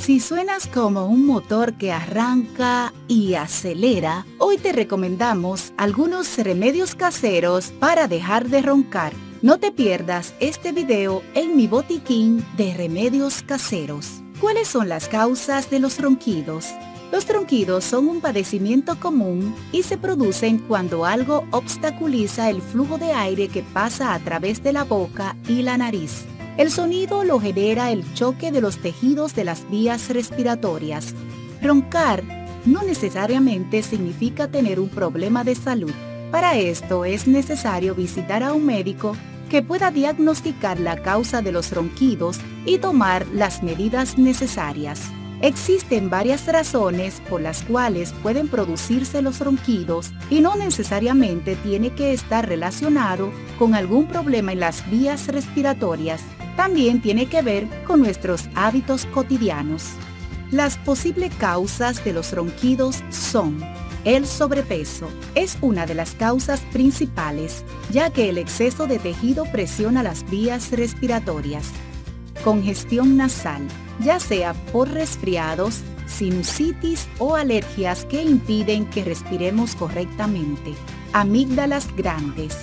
Si suenas como un motor que arranca y acelera, hoy te recomendamos algunos remedios caseros para dejar de roncar. No te pierdas este video en mi botiquín de remedios caseros. ¿Cuáles son las causas de los ronquidos? Los ronquidos son un padecimiento común y se producen cuando algo obstaculiza el flujo de aire que pasa a través de la boca y la nariz. El sonido lo genera el choque de los tejidos de las vías respiratorias. Roncar no necesariamente significa tener un problema de salud. Para esto es necesario visitar a un médico que pueda diagnosticar la causa de los ronquidos y tomar las medidas necesarias. Existen varias razones por las cuales pueden producirse los ronquidos y no necesariamente tiene que estar relacionado con algún problema en las vías respiratorias. También tiene que ver con nuestros hábitos cotidianos. Las posibles causas de los ronquidos son: el sobrepeso es una de las causas principales, ya que el exceso de tejido presiona las vías respiratorias. Congestión nasal, ya sea por resfriados, sinusitis o alergias que impiden que respiremos correctamente. Amígdalas grandes.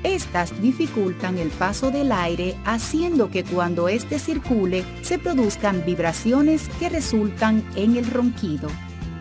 Estas dificultan el paso del aire, haciendo que cuando éste circule se produzcan vibraciones que resultan en el ronquido.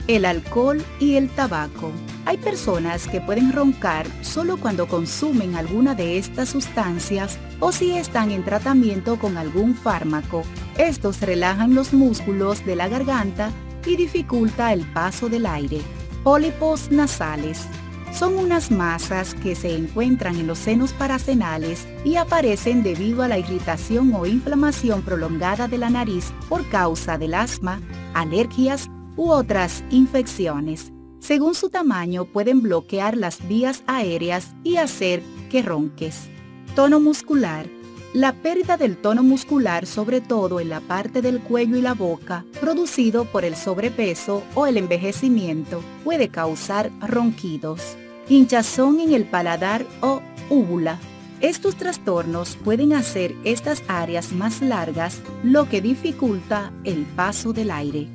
El alcohol y el tabaco. Hay personas que pueden roncar solo cuando consumen alguna de estas sustancias o si están en tratamiento con algún fármaco. Estos relajan los músculos de la garganta y dificulta el paso del aire. Pólipos nasales. Son unas masas que se encuentran en los senos paracenales y aparecen debido a la irritación o inflamación prolongada de la nariz por causa del asma, alergias u otras infecciones. Según su tamaño, pueden bloquear las vías aéreas y hacer que ronques. Tono muscular. La pérdida del tono muscular, sobre todo en la parte del cuello y la boca, producido por el sobrepeso o el envejecimiento, puede causar ronquidos. Hinchazón en el paladar o úvula. Estos trastornos pueden hacer estas áreas más largas, lo que dificulta el paso del aire.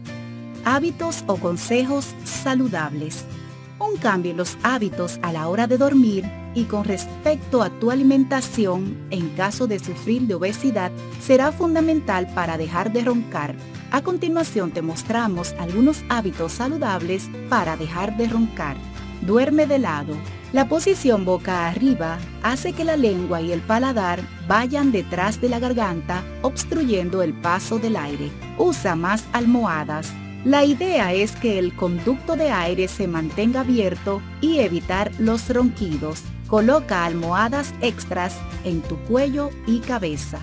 Hábitos o consejos saludables. Un cambio en los hábitos a la hora de dormir y con respecto a tu alimentación en caso de sufrir de obesidad será fundamental para dejar de roncar. A continuación te mostramos algunos hábitos saludables para dejar de roncar. Duerme de lado. La posición boca arriba hace que la lengua y el paladar vayan detrás de la garganta, obstruyendo el paso del aire. Usa más almohadas. La idea es que el conducto de aire se mantenga abierto y evitar los ronquidos. Coloca almohadas extras en tu cuello y cabeza.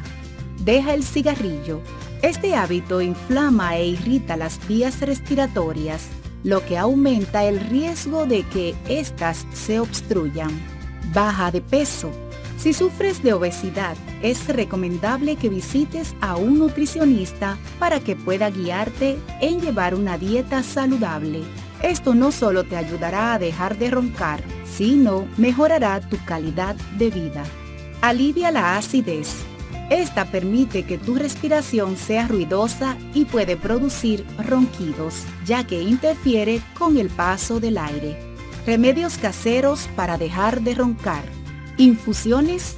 Deja el cigarrillo. Este hábito inflama e irrita las vías respiratorias, lo que aumenta el riesgo de que éstas se obstruyan. Baja de peso. Si sufres de obesidad, es recomendable que visites a un nutricionista para que pueda guiarte en llevar una dieta saludable. Esto no solo te ayudará a dejar de roncar, sino mejorará tu calidad de vida. Alivia la acidez. Esta permite que tu respiración sea ruidosa y puede producir ronquidos, ya que interfiere con el paso del aire. Remedios caseros para dejar de roncar. Infusiones.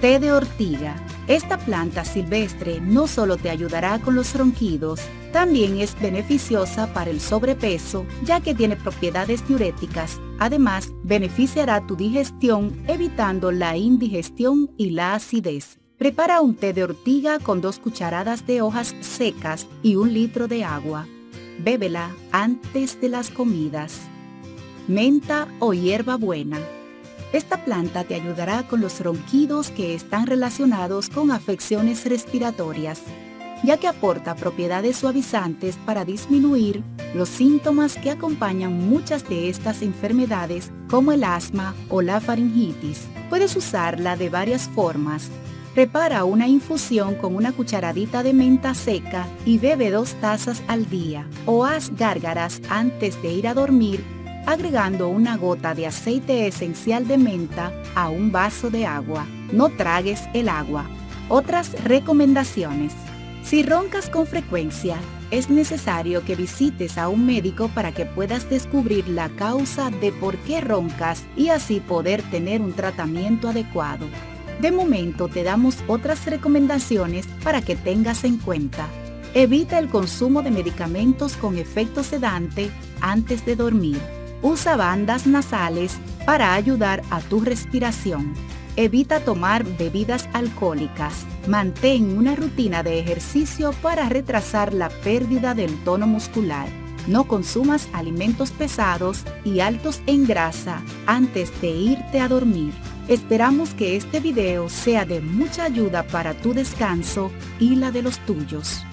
Té de ortiga. Esta planta silvestre no solo te ayudará con los ronquidos, también es beneficiosa para el sobrepeso, ya que tiene propiedades diuréticas. Además, beneficiará tu digestión, evitando la indigestión y la acidez. Prepara un té de ortiga con 2 cucharadas de hojas secas y 1 litro de agua. Bébela antes de las comidas. Menta o hierbabuena. Esta planta te ayudará con los ronquidos que están relacionados con afecciones respiratorias, ya que aporta propiedades suavizantes para disminuir los síntomas que acompañan muchas de estas enfermedades, como el asma o la faringitis. Puedes usarla de varias formas. Prepara una infusión con 1 cucharadita de menta seca y bebe 2 tazas al día, o haz gárgaras antes de ir a dormir, agregando 1 gota de aceite esencial de menta a 1 vaso de agua. No tragues el agua. Otras recomendaciones. Si roncas con frecuencia, Es necesario que visites a un médico para que puedas descubrir la causa de por qué roncas y así poder tener un tratamiento adecuado. De momento te damos otras recomendaciones para que tengas en cuenta. Evita el consumo de medicamentos con efecto sedante antes de dormir. Usa bandas nasales para ayudar a tu respiración. Evita tomar bebidas alcohólicas. Mantén una rutina de ejercicio para retrasar la pérdida del tono muscular. No consumas alimentos pesados y altos en grasa antes de irte a dormir. Esperamos que este video sea de mucha ayuda para tu descanso y la de los tuyos.